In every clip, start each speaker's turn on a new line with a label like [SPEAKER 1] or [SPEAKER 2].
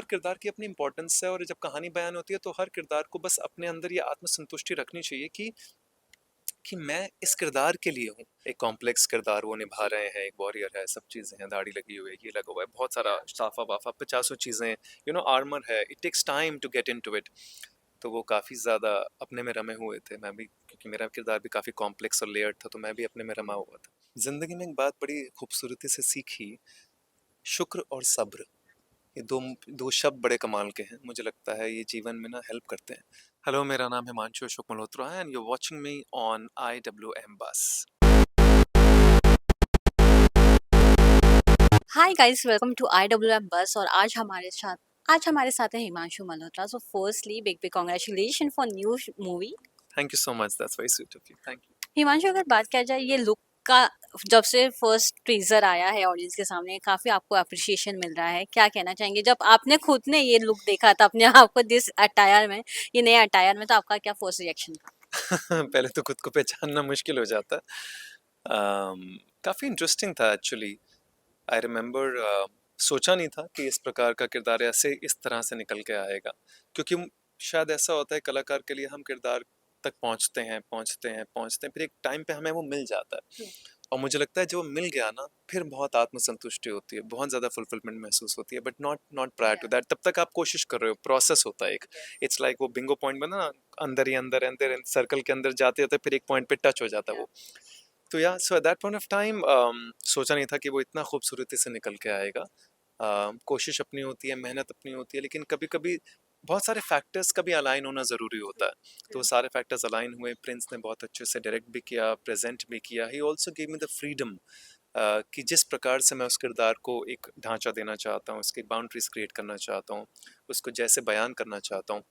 [SPEAKER 1] हर किरदार की अपनी इम्पोर्टेंस है और जब कहानी बयान होती है तो हर किरदार को बस अपने अंदर ये आत्मसंतुष्टि रखनी चाहिए कि मैं इस किरदार के लिए हूँ। एक कॉम्प्लेक्स किरदार वो निभा रहे हैं, एक वॉरियर है, सब चीज़ें हैं, दाढ़ी लगी हुई है, ये लगा हुआ है, बहुत सारा साफा-वाफा, पचासों चीज़ें, आर्मर है, it takes time to get into it. तो वो काफ़ी ज़्यादा अपने में रमे हुए थे, मैं भी, क्योंकि मेरा किरदार भी काफ़ी कॉम्प्लेक्स और लेयर्ड था, तो मैं भी अपने में रमा हुआ था। ज़िंदगी में एक बात बड़ी खूबसूरती से सीखी, शुक्र और सब्र। ये दो दो शब्द बड़े कमाल के हैं, मुझे लगता है ये जीवन में ना हेल्प करते हैं। हेलो, मेरा नाम हिमांशु अशोक मल्होत्रा है and you are watching me on IWM Buzz.
[SPEAKER 2] Hi guys, welcome to IWM Buzz. और आज हमारे साथ है Himanshu Malhotra. So firstly big big congratulation for new movie.
[SPEAKER 1] Thank you so much, that's very sweet of you, thank you.
[SPEAKER 2] Himanshu, अगर बात किया जाए ये लुक का, जब से फर्स्ट टीजर आया है ऑडियंस के सामने, काफी आपको अप्रिशिएशन मिल रहा है। क्या कहना चाहेंगे जब आपने खुद ने ये लुक देखा था अपने आप को दिस अटायर में, ये नए अटायर में, तो आपका क्या फर्स्ट रिएक्शन था?
[SPEAKER 1] पहले तो खुद को पहचानना मुश्किल हो जाता है। काफ़ी इंटरेस्टिंग था एक्चुअली। आई रिमेंबर, सोचा नहीं था कि इस प्रकार का किरदार ऐसे इस तरह से निकल के आएगा, क्योंकि शायद ऐसा होता है कलाकार के लिए, हम किरदार तक पहुंचते हैं पहुंचते हैं पहुंचते हैं, फिर एक टाइम पे हमें वो मिल जाता है। और मुझे लगता है जब वो मिल गया ना, फिर बहुत आत्मसंतुष्टि होती है, बहुत ज़्यादा फुलफिलमेंट महसूस होती है, but not not prior to that. तब तक आप कोशिश कर रहे हो, प्रोसेस होता है एक। इट्स लाइक वो बिंगो पॉइंट में ना, अंदर ही अंदर अंदर सर्कल के अंदर जाते जाते फिर एक पॉइंट पे टच हो जाता है वो। तो या so at that point of time सोचा नहीं था कि वो इतना खूबसूरती से निकल के आएगा। कोशिश अपनी होती है, मेहनत अपनी होती है, लेकिन कभी कभी बहुत सारे फैक्टर्स का भी अलाइन होना ज़रूरी होता है। तो वो सारे फैक्टर्स अलाइन हुए, प्रिंस ने बहुत अच्छे से डायरेक्ट भी किया, प्रेजेंट भी किया। He also give me the freedom कि जिस प्रकार से मैं उस किरदार को एक ढांचा देना चाहता हूँ, उसकी बाउंड्रीज क्रिएट करना चाहता हूँ, उसको जैसे बयान करना चाहता हूँ,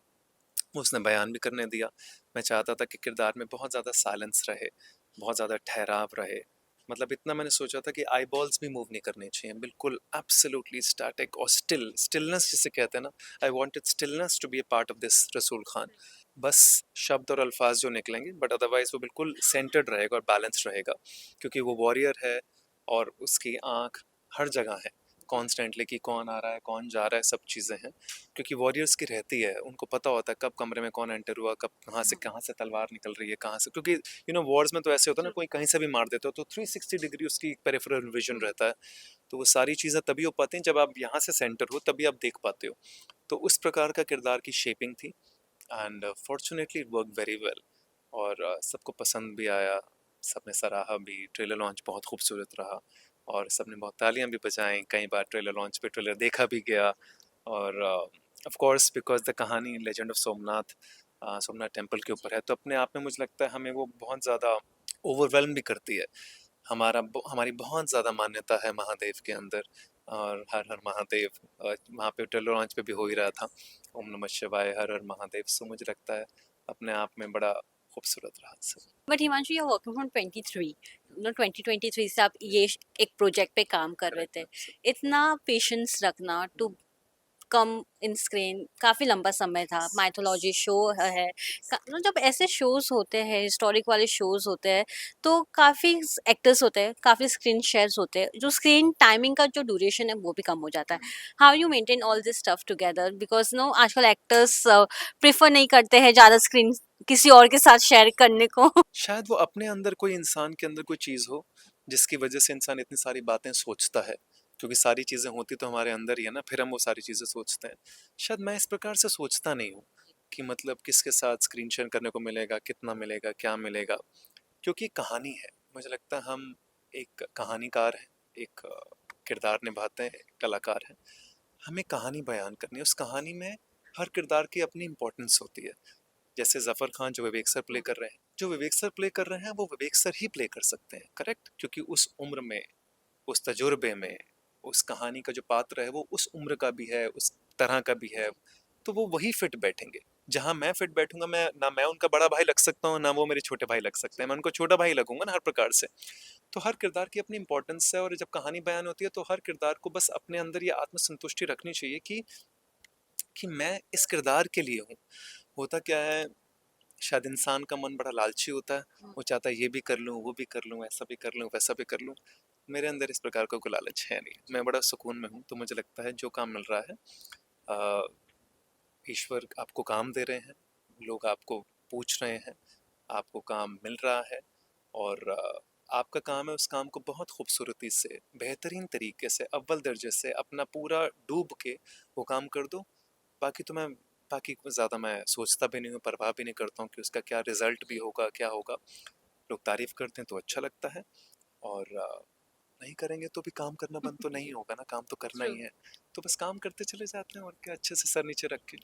[SPEAKER 1] उसने बयान भी करने दिया। मैं चाहता था कि किरदार में बहुत ज़्यादा साइलेंस रहे, बहुत ज़्यादा ठहराव रहे। मतलब इतना मैंने सोचा था कि आई बॉल्स भी मूव नहीं करनी चाहिए, बिल्कुल एब्सोल्युटली स्टैटिक और स्टिलनेस जिसे कहते हैं ना। I wanted stillness to be a part of this Rasool Khan. बस शब्द और अल्फाज जो निकलेंगे, बट अदरवाइज वो बिल्कुल सेंटर्ड रहेगा और बैलेंस रहेगा, क्योंकि वो वॉरियर है और उसकी आंख हर जगह है कॉन्स्टेंटली, कि कौन आ रहा है कौन जा रहा है, सब चीज़ें हैं। क्योंकि वॉरियर्स की रहती है, उनको पता होता है कब कमरे में कौन एंटर हुआ, कब कहाँ से तलवार निकल रही है, कहाँ से, क्योंकि वॉर्स में तो ऐसे होता है ना, कोई कहीं से भी मार देता हो, तो 360 डिग्री उसकी पेरिफेरल विजन रहता है। तो वो सारी चीज़ें तभी हो पाती हैं जब आप यहाँ से सेंटर हो, तभी आप देख पाते हो। तो उस प्रकार का किरदार की शेपिंग थी and fortunately it work very well. और सबको पसंद भी आया, सबने सराहा भी, ट्रेलर लॉन्च बहुत खूबसूरत रहा और सबने बहुत तालियां भी बजाईं। कई बार ट्रेलर लॉन्च पे ट्रेलर देखा भी गया। और ऑफ कोर्स बिकॉज द कहानी legend of Somnath, Somnath temple के ऊपर है, तो अपने आप में मुझे लगता है हमें वो बहुत ज़्यादा ओवरवेलम भी करती है। हमारी बहुत ज़्यादा मान्यता है महादेव के अंदर। और हर हर महादेव, वहाँ पे ट्रेलर लॉन्च पे भी हो ही रहा था, ओम नमः शिवाय, हर हर महादेव। सो मुझे लगता है अपने आप में बड़ा खूबसूरत रहा सब।
[SPEAKER 2] बट हिमांशु, ये वर्किंग फ्रॉम 23, 2023 से आप ये एक प्रोजेक्ट पे काम कर रहे थे। इतना पेशेंस रखना टू कम इन स्क्रीन, काफी लंबा समय था। माइथोलॉजी शो है, मतलब जब ऐसे शोज होते हैं, हिस्टोरिक वाले शोज होते हैं, तो काफी एक्टर्स होते हैं, काफी स्क्रीन शेयर्स होते हैं, जो स्क्रीन टाइमिंग का जो ड्यूरेशन है वो भी कम हो जाता है। How you maintain all this stuff together, because no आजकल एक्टर्स प्रेफर नहीं करते हैं ज्यादा स्क्रीन किसी और के साथ शेयर करने को।
[SPEAKER 1] शायद वो अपने अंदर, कोई इंसान के अंदर कोई चीज़ हो जिसकी वजह से इंसान इतनी सारी बातें सोचता है, क्योंकि सारी चीज़ें होती तो हमारे अंदर ही है ना, फिर हम वो सारी चीज़ें सोचते हैं। शायद मैं इस प्रकार से सोचता नहीं हूँ कि मतलब किसके साथ स्क्रीन शेयर करने को मिलेगा, कितना मिलेगा, क्या मिलेगा, क्योंकि कहानी है। मुझे लगता है हम एक कहानीकार हैं, एक किरदार निभाते हैं, कलाकार हैं। हमें कहानी बयान करनी है, उस कहानी में हर किरदार की अपनी इम्पोर्टेंस होती है। जैसे जफर खान जो विवेक सर प्ले कर रहे हैं, जो विवेक सर प्ले कर रहे हैं वो विवेक सर ही प्ले कर सकते हैं, करेक्ट, क्योंकि उस उम्र में, उस तजुर्बे में, उस कहानी का जो पात्र है वो उस उम्र का भी है, उस तरह का भी है। तो वो वही फिट बैठेंगे। जहां मैं फिट बैठूंगा, मैं उनका बड़ा भाई लग सकता हूँ, ना वो मेरे छोटे भाई लग सकते हैं, मैं उनको छोटा भाई लगूंगा ना, हर प्रकार से। तो हर किरदार की अपनी इंपॉर्टेंस है और जब कहानी बयान होती है तो हर किरदार को बस अपने अंदर ये आत्मसंतुष्टि रखनी चाहिए कि मैं इस किरदार के लिए हूँ। होता क्या है, शायद इंसान का मन बड़ा लालची होता है, वो चाहता है ये भी कर लूँ, वो भी कर लूँ, ऐसा भी कर लूँ, वैसा भी कर लूँ। मेरे अंदर इस प्रकार का कोई लालच है नहीं, मैं बड़ा सुकून में हूँ। तो मुझे लगता है जो काम मिल रहा है ईश्वर आपको काम दे रहे हैं, लोग आपको पूछ रहे हैं, आपको काम मिल रहा है और आपका काम है उस काम को बहुत खूबसूरती से, बेहतरीन तरीके से, अव्वल दर्जे से अपना पूरा डूब के वो काम कर दो। बाकी तो मैं बाकी कुछ ज़्यादा मैं सोचता भी नहीं हूँ, परवाह भी नहीं करता हूँ कि उसका क्या रिजल्ट भी होगा, क्या होगा। लोग तारीफ करते हैं तो अच्छा लगता है और नहीं करेंगे तो भी काम करना बंद तो नहीं होगा ना, काम तो करना
[SPEAKER 2] True.
[SPEAKER 1] ही है। तो बस काम करते चले जाते हैं और क्या, अच्छे से सर नीचे रख के।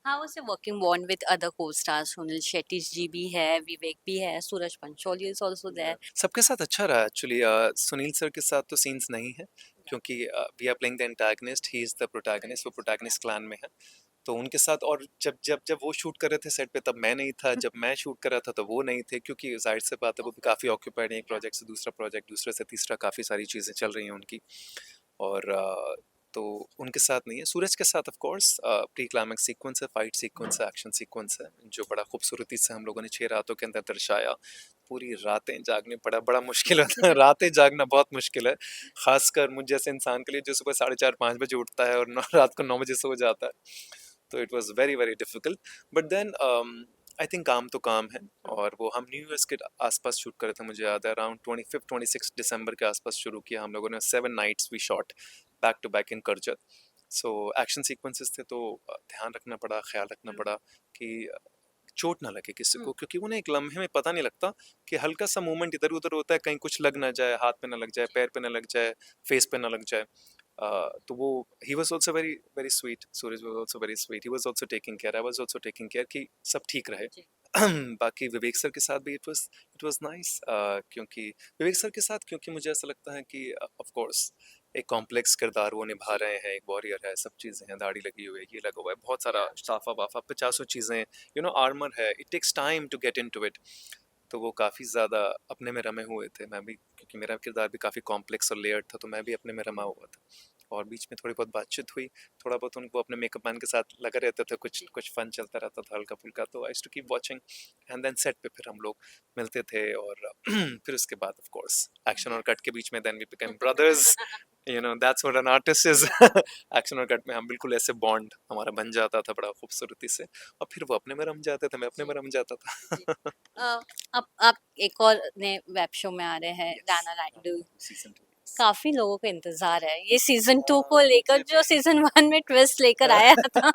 [SPEAKER 2] How was your working bond with other co-stars? Sunil Shetty जी भी है, विवेक भी है, सूरज पंचोली is also there.
[SPEAKER 1] सबके साथ अच्छा रहा एक्चुअली। सुनील सर के साथ तो सीन्स नहीं है क्योंकि we are playing the antagonist, he is the protagonist, वो प्रोटैगनिस्ट क्लान में है। तो उनके साथ, और जब जब जब वो शूट कर रहे थे सेट पे तब मैं नहीं था, जब मैं शूट कर रहा था तो वो नहीं थे, क्योंकि जाहिर सी बात है वो भी काफ़ी ऑक्यूपाइड हैं, एक प्रोजेक्ट से दूसरा प्रोजेक्ट, दूसरे से तीसरा, काफ़ी सारी चीज़ें चल रही हैं उनकी। और तो उनके साथ नहीं है। सूरज के साथ of course pre climax sequence है, फाइट सीक्वेंस है, एक्शन सीक्वेंस है, जो बड़ा खूबसूरती से हम लोगों ने 6 रातों के अंदर दर्शाया। पूरी रातें जागने पड़ा, बड़ा मुश्किल होता है, रातें जागना बहुत मुश्किल है, खासकर मुझ जैसे इंसान के लिए जो सुबह 4:30-5 बजे उठता है और रात को 9 बजे सो जाता है। तो it was very very difficult, but then I think काम तो काम है। और वो हम न्यू ईयर्स के आसपास शूट करे थे, मुझे याद है अराउंड 25 दिसंबर के आसपास शुरू किया हम लोगों ने। 7 nights we shot back to back in Karjat. So action sequences थे तो ध्यान रखना पड़ा, ख्याल रखना पड़ा कि चोट ना लगे किसी को, क्योंकि उन्हें एक लम्हे में पता नहीं लगता कि हल्का सा मूवमेंट इधर उधर होता है, कहीं कुछ लग ना जाए, हाथ पे ना लग जाए, पैर पे ना लग जाए, फेस पे ना लग जाए। तो वो he was also very very sweet, Suraj was also very sweet, he was also taking care, I was also taking care कि सब ठीक रहे। बाकी विवेक सर के साथ भी इट वाज नाइस, क्योंकि विवेक सर के साथ, क्योंकि मुझे ऐसा लगता है कि ऑफ कोर्स एक कॉम्प्लेक्स किरदार वो निभा रहे हैं, एक वॉरियर है, सब चीज़ें हैं, दाढ़ी लगी हुई है, ये लगा हुआ है, बहुत सारा साफा वाफा, 50 चीज़ें, आर्मर है, it takes time to get into it. तो वो काफ़ी ज़्यादा अपने में रमे हुए थे, मैं भी, क्योंकि मेरा किरदार भी काफ़ी कॉम्प्लेक्स और लेयर्ड था, तो मैं भी अपने में रमा हुआ था। और बीच में थोड़ी बहुत बातचीत हुई, थोड़ा बहुत उनको अपने मेकअप मैन के साथ लगा रहते थे, कुछ कुछ फन चलता रहता था हल्का फुल्का, तो I used to keep watching. And then set पे फिर हम लोग मिलते थे और फिर उसके बाद ऑफ कोर्स एक्शन और कट के बीच में then we became brothers, that's what an artist is. Action और कट में हम बिल्कुल ऐसे बॉन्ड हमारा बन जाता था बड़ा खूबसूरती से, और फिर वो अपने में रम जाते थे, मैं अपने में रम जाता था।
[SPEAKER 2] अब आप एक और नए वेब शो में आ रहे हैं, राणा नायडू।
[SPEAKER 1] सीजन 2।
[SPEAKER 2] काफी लोगों को इंतजार है ये सीजन 2 को लेकर, जो सीजन 1 में ट्विस्ट लेकर आया था।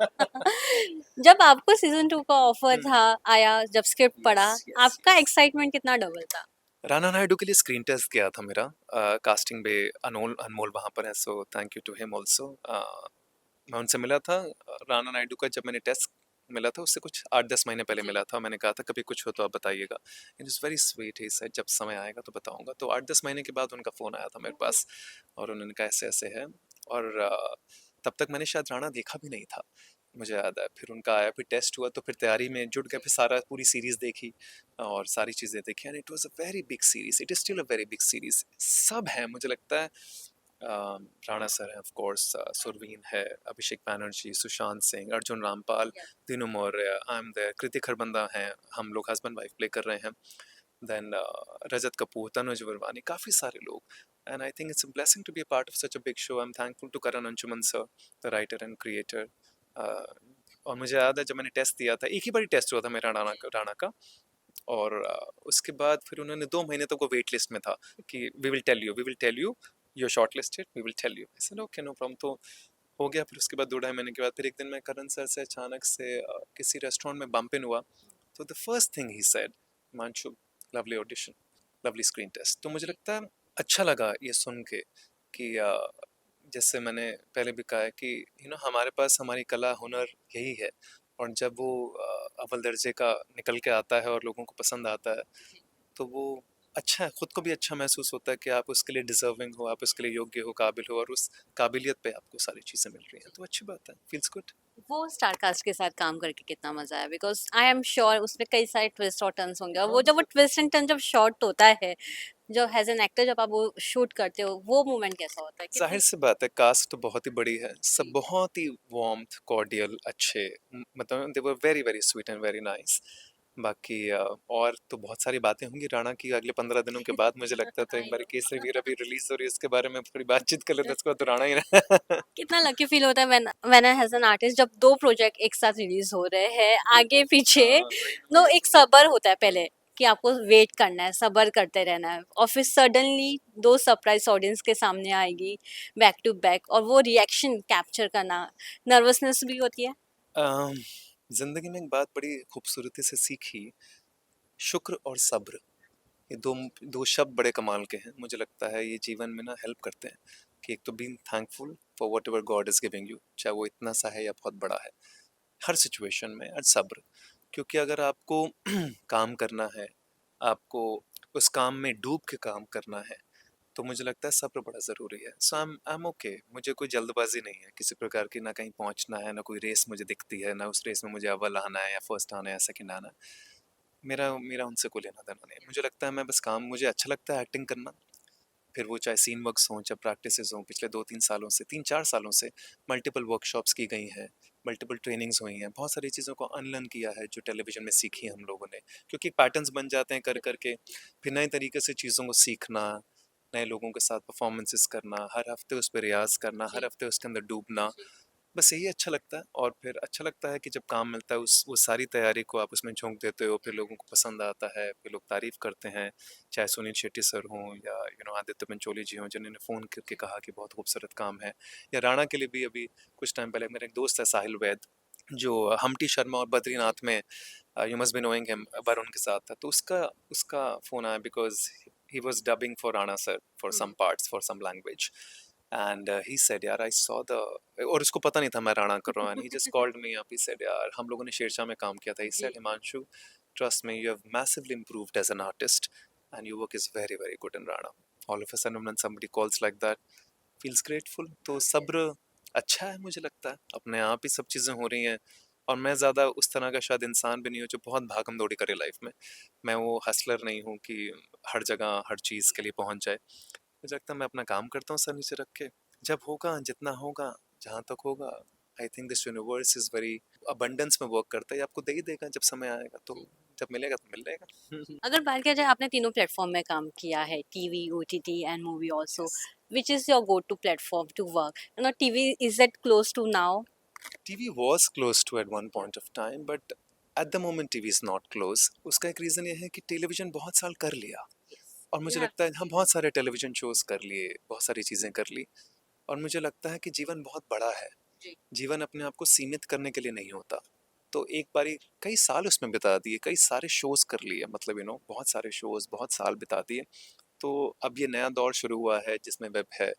[SPEAKER 2] जब आपको सीजन 2 का ऑफर था आया, जब स्क्रिप्ट पढ़ा, आपका एक्साइटमेंट कितना डबल था?
[SPEAKER 1] राणा नायडू के लिए स्क्रीन टेस्ट गया था मेरा, कास्टिंग पे अनमोल अनमोल वहाँ पर है, so thank you to him also. मैं उनसे मिला था, राणा नायडू का जब मैंने टेस्ट मिला था उससे कुछ 8-10 महीने पहले मिला था, मैंने कहा था कभी कुछ हो तो आप बताइएगा। It is very sweet, he said जब समय आएगा तो बताऊंगा। तो 8-10 महीने के बाद उनका फ़ोन आया था मेरे पास और उन्होंने कहा ऐसे ऐसे है। और तब तक मैंने शायद राणा देखा भी नहीं था, मुझे याद है। फिर उनका आया, फिर टेस्ट हुआ, तो फिर तैयारी में जुट गए, फिर सारा पूरी सीरीज़ देखी और सारी चीज़ें देखी, and it was a very big series, it is still a very big series. सब हैं मुझे लगता है, राणा सर हैं ऑफ कोर्स, सुरवीन है, Abhishek Banerjee, Sushant Singh, Arjun Rampal, Dino Morea, I am there, Kriti Kharbanda हैं, हम लोग हस्बैंड वाइफ प्ले कर रहे हैं, देन रजत कपूर, तनुज वरवानी, काफ़ी सारे लोग। And I think it's a blessing to be a part of such a big show. I am thankful to Karan Anjuman sir, the writer and creator. और मुझे याद है जब मैंने टेस्ट दिया था, एक ही बार टेस्ट हुआ था मेरा राणा का, और उसके बाद फिर उन्होंने 2 महीने तक वो वेट लिस्ट में था कि we will tell you, you are short listed, we will tell you. I said okay, no problem. तो हो गया। फिर उसके बाद 2-2.5 महीने के बाद फिर एक दिन मैं करण सर से अचानक से किसी रेस्टोरेंट में बम्प इन हुआ, तो the first thing he said, Himanshu, lovely audition, lovely screen test. तो मुझे लगता है अच्छा लगा ये सुन के कि जैसे मैंने पहले भी कहा है कि हमारे पास हमारी कला हुनर यही है, और जब वो अव्वल दर्जे का निकल के आता है और लोगों को पसंद आता है, तो वो अच्छा है, खुद को भी अच्छा महसूस होता है कि आप उसके लिए डिजर्विंग हो, आप उसके लिए योग्य हो, काबिल हो, और उस काबिलियत पे आपको सारी चीज़ें मिल रही हैं, तो अच्छी बात है, फील्स गुड।
[SPEAKER 2] वो स्टार कास्ट के साथ काम करके कितना मजा आया? बिकॉज आई एम श्योर उसमें कई सारे ट्विस्ट और टर्न्स होंगे, और वो जब वो ट्विस्ट एंड टर्न जब शॉर्ट होता है, जो एज एन एक्टर जब आप वो शूट करते हो, वो मोमेंट कैसा होता है? कितनी
[SPEAKER 1] जाहिर सी बात है, कास्ट तो बहुत ही बड़ी है, सब बहुत ही वार्म्थ, कॉर्डियल, अच्छे, मतलब they were very very sweet and very nice. बाकी और तो बहुत सारी बातें होंगी राणा की अगले 15 दिनों के बाद मुझे लगता है, तो एक
[SPEAKER 2] आई
[SPEAKER 1] बार
[SPEAKER 2] नो।
[SPEAKER 1] केसरी वीर अभी रिलीज हो रही है, उसके बारे में थोड़ी बातचीत कर लेते हैं, उसके बाद तो राणा ही रहा।
[SPEAKER 2] कितना लकी फील होता है when I as an artist जब दो प्रोजेक्ट एक साथ रिलीज हो रहे हैं आगे पीछे। नो, एक सब्र होता है पहले कि आपको वेट करना है, सब्र करते रहना है, और फिर सडनली दो सरप्राइज ऑडियंस के सामने आएगी बैक टू बैक, और वो रिएक्शन कैप्चर करना, नर्वसनेस भी होती है।
[SPEAKER 1] अम, जिंदगी में एक बात बड़ी खूबसूरती से सीखी, शुक्र और सब्र, ये दो दो शब्द बड़े कमाल के हैं। मुझे लगता है ये जीवन में ना हेल्प करते हैं कि एक तो being thankful for what ever God is giving you, चाहे वो इतना सा है या बहुत बड़ा है, हर सिचुएशन में, और सब्र। क्योंकि अगर आपको काम करना है, आपको उस काम में डूब के काम करना है, तो मुझे लगता है सब्र बड़ा ज़रूरी है। सो आई एम ओके, मुझे कोई जल्दबाजी नहीं है किसी प्रकार की, ना कहीं पहुंचना है, ना कोई रेस मुझे दिखती है, ना उस रेस में मुझे अव्वल आना है या फर्स्ट आना है या सेकंड आना है। मेरा मेरा उनसे कोई लेना देना नहीं है। मुझे लगता है मैं बस काम, मुझे अच्छा लगता है एक्टिंग करना, फिर वो चाहे सीन वर्क्स हों, चाहे प्रैक्टिसेस हों। पिछले 2-3 सालों से, 3-4 सालों से मल्टीपल वर्कशॉप्स की गई हैं, मल्टीपल ट्रेनिंग्स हुई हैं, बहुत सारी चीज़ों को अनलर्न किया है जो टेलीविजन में सीखी हम लोगों ने, क्योंकि पैटर्न्स बन जाते हैं कर करके। फिर नए तरीके से चीज़ों को सीखना, नए लोगों के साथ परफॉर्मेंसेस करना, हर हफ्ते उस पर रियाज करना, हर हफ्ते उसके अंदर डूबना, बस यही अच्छा लगता है। और फिर अच्छा लगता है कि जब काम मिलता है, उस वो सारी तैयारी को आप उसमें झोंक देते हो, फिर लोगों को पसंद आता है, फिर लोग तारीफ करते हैं, चाहे सुनील शेट्टी सर हों या आदित्य पंचोली जी हों, जिन्होंने फ़ोन करके कहा कि बहुत खूबसूरत काम है, या राणा के लिए भी अभी कुछ टाइम पहले मेरा एक दोस्त है साहिल वैद, जो हम्टी शर्मा और बद्रीनाथ में, you must be knowing him, Varun के साथ था, तो उसका उसका फ़ोन आया because he was dubbing for Rana sir for some parts, for some language, and he said यार I saw the, और उसको पता नहीं था मैं राणा कर रहा हूँ, and he just called me up, he said यार हम लोगों ने शेरशाह में काम किया था, he said Himanshu, trust me, you have massively improved as an artist and your work is very very good in Rana. All of a sudden when somebody calls like that, feels grateful. तो सब्र अच्छा है, मुझे लगता है अपने आप ही सब चीज़ें हो रही हैं, और मैं ज़्यादा उस तरह का शायद इंसान भी नहीं हूँ जो बहुत भागम दौड़ी करे लाइफ में। मैं वो हसलर नहीं हूँ कि हर जगह हर चीज़ के लिए पहुँच जाए। मुझे लगता है मैं अपना काम करता हूँ सर नीचे रख के, जब होगा जितना होगा, जहाँ तक होगा। I think this universe is very abundance में वर्क करता है, आपको दे ही देगा जब समय आएगा, तो जब मिलेगा तो मिल जाएगा।
[SPEAKER 2] अगर बात किया जाए, आपने तीनों प्लेटफॉर्म में काम किया है, TV, OTT and movie also,
[SPEAKER 1] yes.
[SPEAKER 2] Which is your go to platform to work? TV, is it close to now?
[SPEAKER 1] TV was close to at one point of time, but at the moment TV is not close. उसका एक reason ये है कि television बहुत साल कर लिया, और
[SPEAKER 2] यू
[SPEAKER 1] मुझे
[SPEAKER 2] हैव
[SPEAKER 1] लगता है हम बहुत सारे टेलीविजन शोज कर लिए, बहुत सारी चीज़ें कर ली, और मुझे लगता है कि जीवन बहुत बड़ा है।
[SPEAKER 2] जी।
[SPEAKER 1] जीवन अपने आप को सीमित करने के लिए नहीं होता। तो एक बारी कई साल उसमें बिता दिए, कई सारे शोज कर लिए, मतलब बहुत सारे शोज, बहुत साल बिता दिए। तो अब ये नया दौर शुरू हुआ है जिसमें वेब है,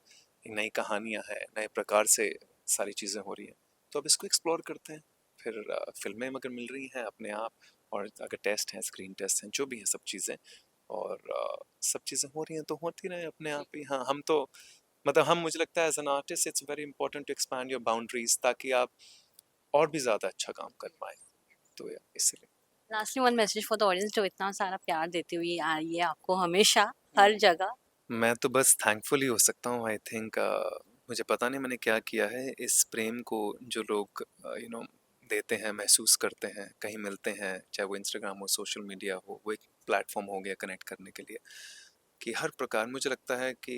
[SPEAKER 1] नई कहानियाँ हैं, नए प्रकार से सारी चीज़ें हो रही हैं, तो अब इसको एक्सप्लोर करते हैं। फिर फिल्में मगर मिल रही हैं अपने आप, और अगर टेस्ट हैं, स्क्रीन टेस्ट हैं, जो भी हैं सब चीज़ें, और सब चीज़ें हो रही हैं तो होती रहे अपने आप ही। हाँ, हम तो मतलब हम, मुझे लगता है as an artist it's very important to expand your boundaries, ताकि आप और भी ज़्यादा अच्छा काम कर पाए, तो इसलिए।
[SPEAKER 2] Lastly one message for the audience जो इतना सारा प्यार देती हुई आ रही है आपको हमेशा, हर जगह।
[SPEAKER 1] मैं तो बस थैंकफुल ही हो सकता हूँ, आई थिंक। मुझे पता नहीं मैंने क्या किया है, इस प्रेम को जो लोग देते हैं, महसूस करते हैं, कहीं मिलते हैं, चाहे वो इंस्टाग्राम हो, सोशल मीडिया हो, वो एक प्लेटफॉर्म हो गया कनेक्ट करने के लिए, कि हर प्रकार मुझे लगता है कि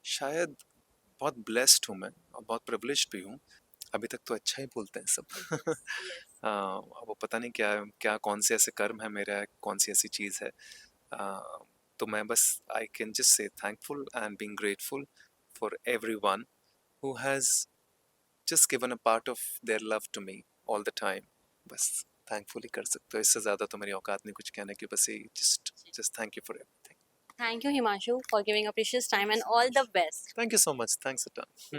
[SPEAKER 1] शायद बहुत ब्लेस्ड हूँ मैं, और बहुत प्रिविलेज्ड भी हूँ। अभी तक तो अच्छा ही बोलते हैं सब। अब वो पता नहीं क्या क्या, कौन से ऐसे कर्म है मेरा, कौन सी ऐसी चीज़ है। तो मैं बस, I can just say thankful and being grateful for everyone who has just given a part of their love to me all the time. बस थैंकफुल ही कर सकते हो, इससे ज़्यादा तो मेरी औकात नहीं कुछ कहने की, बस यही, just just thank you for everything.
[SPEAKER 2] Thank you Himanshu for giving a precious time and all the best.
[SPEAKER 1] Thank you so much, thanks a ton.